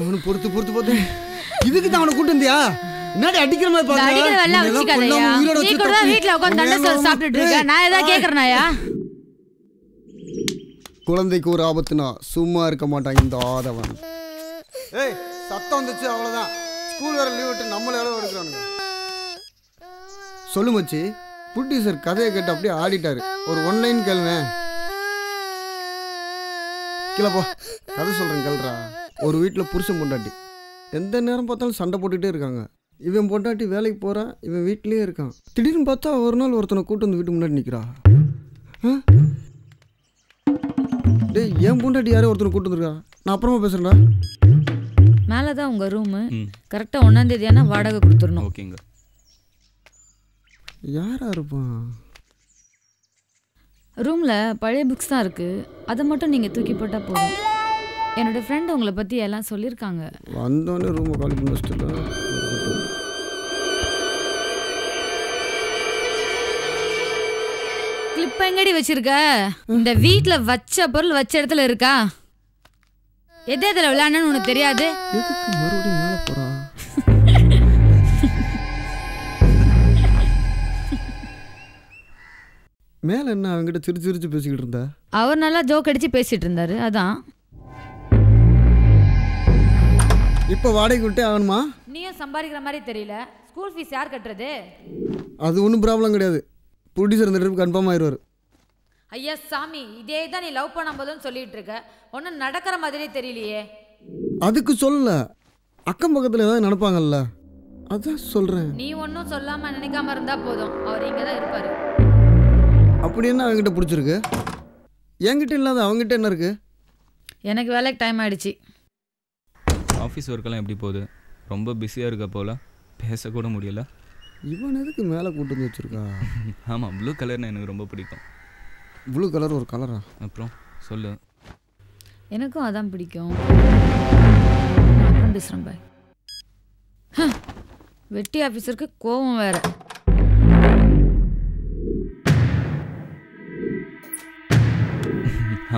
அவனு பொறுத்து பொறுத்து போட்டு இதுக்கு தான் அவனை கூட்டு வந்தியா? என்னடி அடிக்கிற மாதிரி பாக்குற? அடிக்கிற வெல்ல வச்சிக்காதயா. நீ கூட வீட்ல உட்கார்ந்து தண்டை சோறு சாப்பிட்டுட்டு இருக்க. நான் ஏதா கேக்குறனாயா? குழந்தைக்கு ஒரு ஆபத்துனா சும்மா இருக்க மாட்டாங்க இந்த ஆதவன். ஏய் சத்தம் வந்துச்சு அவ்வளவுதான். ஸ்கூல் வேற லீவ் விட்டு நம்மள எவ்வளவு எடுக்கறானுங்க. சொல்லு மச்சி. புட்டி சார் கதையை கேட்டு அப்படியே ஆடிட்டாரு. ஒரு ஒன்லைன் கேளுங்க. கீழே போ. கதை சொல்றேன் கேளுடா. ஒரு வீட்டில் புருஷன் பொண்டாட்டி எந்த நேரம் பார்த்தாலும் சண்டை போட்டுக்கிட்டே இருக்காங்க. இவன் பொண்டாட்டி வேலைக்கு போகிறான், இவன் வீட்லேயே இருக்கான். திடீர்னு பார்த்தா ஒரு நாள் ஒருத்தனை கூட்டு வந்து வீட்டு முன்னாடி நிற்கிறா. டேய் என் பொண்டாட்டி யாரோ ஒருத்தனை கூட்டு வந்துருக்கா. நான் அப்புறமா பேசுகிறேன்டா. மேலே தான் உங்கள் ரூமு. கரெக்டாக 1ஆம் தேதியானா வாடகை கொடுத்துடணும். ஓகேங்க. யாரா இருப்பான்? ரூமில் பழைய புக்ஸ் தான் இருக்குது. அதை மட்டும் நீங்கள் தூக்கி போட்டால் போதும். என்னோட ஃப்ரெண்ட் உங்களை பற்றி எல்லாம் சொல்லியிருக்காங்க. வந்தோடனே ரூமை காலி பண்ணி வச்சுட்டு கிளிப் எங்கடி வச்சிருக்க? இந்த வீட்டில் வச்ச பொருள் வச்ச இடத்துல இருக்கா? எது எதில் விளையாடணும்னு உனக்கு தெரியாது? எதுக்கு மறுபடியும் மேலே போகிறா? மேலே என்ன அவங்ககிட்ட சிரிச்சு சிரிச்சு பேசிக்கிட்டு இருந்தா? அவர் நல்லா ஜோக் அடிச்சு பேசிட்டு இருந்தாரு. அதான். இப்போ வாடகை விட்டே ஆகணுமா? நீயும் சம்பாதிக்கிற மாதிரி தெரியல. ஸ்கூல் ஃபீஸ் யார் கட்டுறது? அது ஒன்றும் ப்ராப்ளம் கிடையாது. ப்ரொடியூசர் இந்த ட்ரிப் கன்ஃபார்ம் ஆயிடுவார். ஐயா சாமி, இதே தான் நீ லவ் பண்ண போதுன்னு சொல்லிட்டு இருக்க. ஒன்றும் நடக்கிற மாதிரியே தெரியலையே. அதுக்கு சொல்லல, அக்கம் பக்கத்தில் ஏதாவது நடப்பாங்கல்ல, அதான் சொல்கிறேன். நீ ஒன்றும் சொல்லாமல் நினைக்காம இருந்தால் போதும். அவர் இங்கே தான் இருப்பார். அப்படி என்ன அவங்ககிட்ட பிடிச்சிருக்கு? என்கிட்ட இல்லாத அவங்ககிட்ட என்ன இருக்கு? எனக்கு வேலைக்கு டைம் ஆயிடுச்சு. ஆஃபீஸ் ஒர்க்கெல்லாம் எப்படி போகுது? ரொம்ப பிஸியாக இருக்க போல, பேசக்கூட முடியல. இவன் எதுக்கு மேலே கூட்டு வந்து வச்சுருக்கா? ஆமாம், ப்ளூ கலர்னு எனக்கு ரொம்ப பிடிக்கும். ப்ளூ கலர் ஒரு கலரா? அப்புறம் சொல்லு. எனக்கும் அதான் பிடிக்கும். அப்புறம் பேசுகிறேன் பாய். வெட்டி ஆஃபீஸருக்கு கோவம் வேற.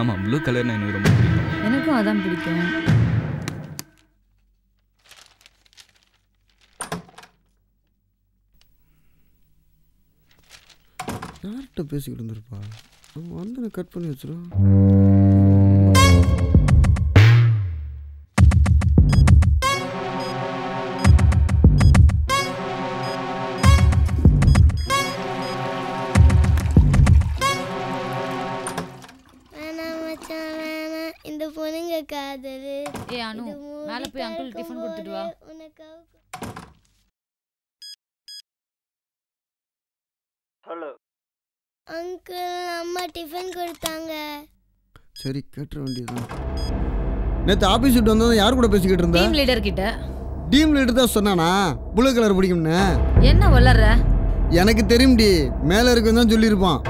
ஆமாம், ப்ளூ கலர்னு எனக்கு ரொம்ப பிடிக்கும். எனக்கும் அதான் பிடிக்கும். யார்கிட்ட பேசிக்கிட்டு இருந்திருப்பா? வந்து கட் பண்ணி வச்சிடும். இந்த பொண்ணுங்க காதல். ஏ அனு, மேலே போய் அங்கிள் டிஃபன் கொடுத்துட்டு வா. ஹலோ அங்கிள், அம்மா டிஃபன் கொடுத்தாங்க. சரி கேட்டுற வேண்டியதுதான். நேற்று ஆஃபீஸ் விட்டு வந்ததும் யார் கூட பேசிக்கிட்டு இருந்தா? டீம் லீடர் கிட்ட. டீம் லீடர் தான் சொன்னானா ப்ளூ கலர் பிடிக்கும்னு? என்ன வளர்ற? எனக்கு தெரியும்டி, மேலே இருக்குன்னு தான் சொல்லியிருப்பான்.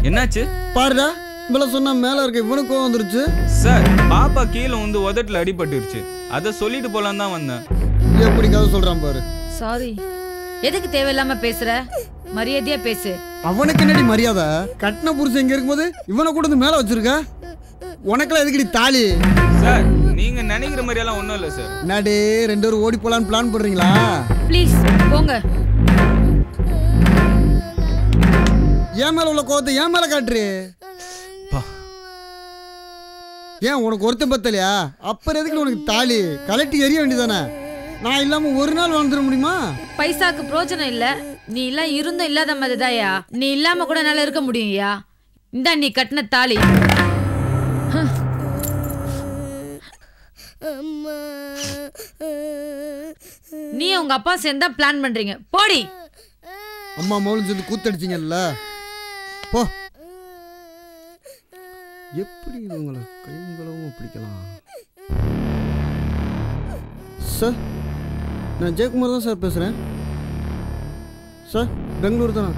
என்னாச்சு பாருடா, இவ்வளோ சொன்னா மேலே இருக்க இவனுக்கு கோவம் வந்துருச்சு. சார், பாப்பா கீழே வந்து உதட்டில் அடிபட்டுருச்சு. அதை சொல்லிட்டு போலாம் தான் வந்தேன். எப்படி கதை சொல்கிறான் பாரு. சாரி. எதுக்கு தேவையில்லாம பேசுற? மரியாதையா பேசு. அவனுக்கு என்னடி மரியாதை? கட்டின புருஷன் இங்கே இருக்கும்போது இவனை கூட வந்து மேலே வச்சிருக்க. உனக்கெல்லாம் எதுக்கடி தாலி? சார், நீங்க நினைக்கிற மாதிரியெல்லாம் ஒன்றும் இல்லை சார். என்னடே 2 பேரும் ஓடி போலான்னு பிளான் பண்ணுறீங்களா? ப்ளீஸ் போங்க. ஏன் மேலே உள்ள கோவத்தை ஏன் மேலே காட்டுரு? ஏன் உனக்கு ஒருத்தன் பத்தலையா? அப்புறம் எதுக்கு உனக்கு தாலி? கலட்டி எரிய வேண்டியதானே? நான் இல்லாமல் ஒரு நாள் வாழ்ந்துட முடியுமா? பைசாக்கு பிரோஜனம் இல்லை. நீ எல்லாம் இருந்தும் இல்லாத மாதிரி தாயா. நீ இல்லாம கூட நல்லா இருக்க முடியும்யா. இந்த நீ கட்டின தாலி. நீ உங்க அப்பா சேர்ந்தா பிளான் பண்றீங்க. போடி. அம்மா மௌலும் சேர்ந்து கூத்தடிச்சிங்கல்ல, போ. எப்படி உங்களை கைங்களவும் பிடிக்கலாம்? சார், நான் ஜெயக்குமார் தான் சார் பேசுகிறேன். சார், பெங்களூர் தானே?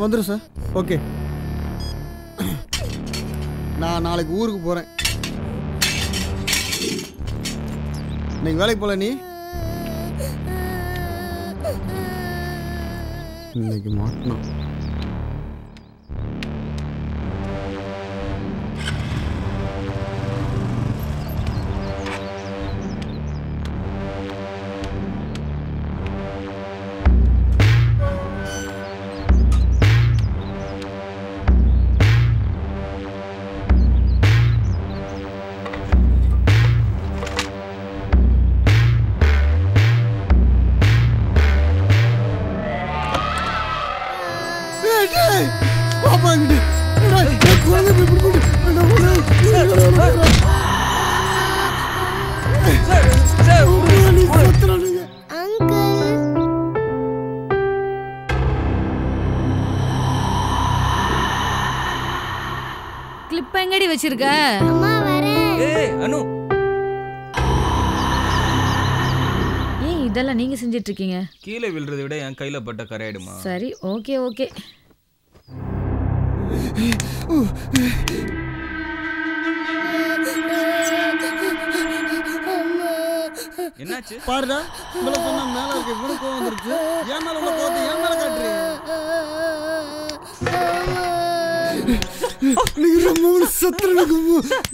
வந்துடும் சார். ஓகே, நான் நாளைக்கு ஊருக்கு போகிறேன். இன்னைக்கு வேலைக்கு போகல. நீ இன்னைக்கு மாட்டினான். பாப்பா இங்கிட்டு குழந்தை போய் போட்டு கிளிப் எங்கடி வச்சிருக்க? அம்மா வரேன். ஏய் அனு, ஏன் இதெல்லாம் நீங்க செஞ்சிட்டு இருக்கீங்க? கீழே விழுறதை விட என் கையில பட்ட கரையாயிடுமா? சரி, ஓகே ஓகே. என்னாச்சு? பாருடா, உங்களை சொன்னா மேல இருக்கு இவ்வளவு கோவம் வந்துருச்சு. ஏன் மேல உள்ள கோவத்தை ஏன் மேல காட்டுறீங்க? நீங்க ரொம்ப சத்துருங்க.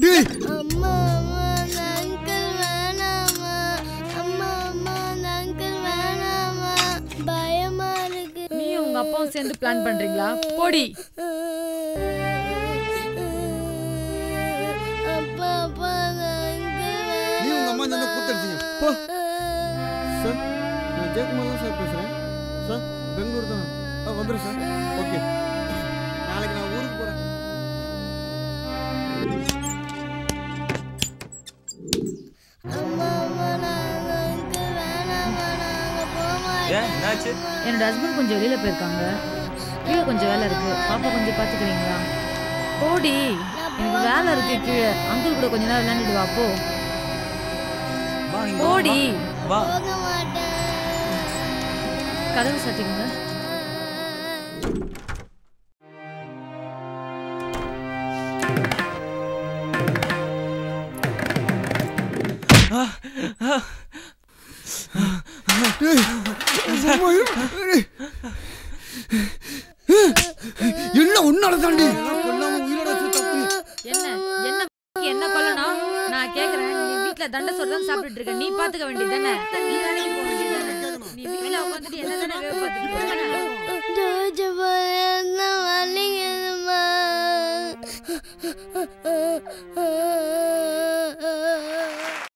டேய் அம்மா அம்மா அந்த அங்கிள் வேணாமா. அம்மா அம்மா அந்த அங்கிள் வேணாமா. பயமா இருக்கு. நீ உங்க அப்பாவும் சேர்ந்து பிளான் பண்றீங்களா? போடி. அப்பா அப்பா அந்த அங்கிள் நீ உங்க அம்மா சேர்ந்து கூத்தடிச்சீங்க. போ சார், நான் ஜெயக்குமார் தான் சார் பேசுறேன். சார் பெங்களூர் தான். வந்துடும் சார். ஓகே, நாளைக்கு நான் ஊருக்கு போறேன். அம்மா அம்மா அந்த அங்கிள் வேணாமா. நாங்க போமாட்டோம். ஏன் என்னாச்சு? என்னோட ஹஸ்பண்ட் கொஞ்சம் வெளியில போயிருக்காங்க. கீழே கொஞ்சம் வேலை இருக்கு. பாப்பா கொஞ்சம் பாத்துக்கிறீங்களா? போடி. எனக்கு வேலை இருக்கு கீழே. அங்கிள் கூட கொஞ்ச நேரம் விளையாண்டுட்டு வா போ. வா இங்க போடி. வா. போக மாட்டேன். கதவு சாத்திக்கோங்க. என்ன உன்னால தாண்டி கொல்லாம உயிரோட தப்பு. என்ன என்ன என்ன கொல்லணும்? நான் கேக்குறேன். நீ வீட்ல தண்டை சோறு தான் சாப்பிட்டுட்டு இருக்க. நீ பாத்துக்க வேண்டியதானே? நீ வேலைக்கு போக வேண்டியதானே? நீ வீட்ல உட்காந்துட்டு என்ன தானே வேலை பார்த்துட்டு இருக்க? ஜோஜோ போய் வலிக்குதுமா.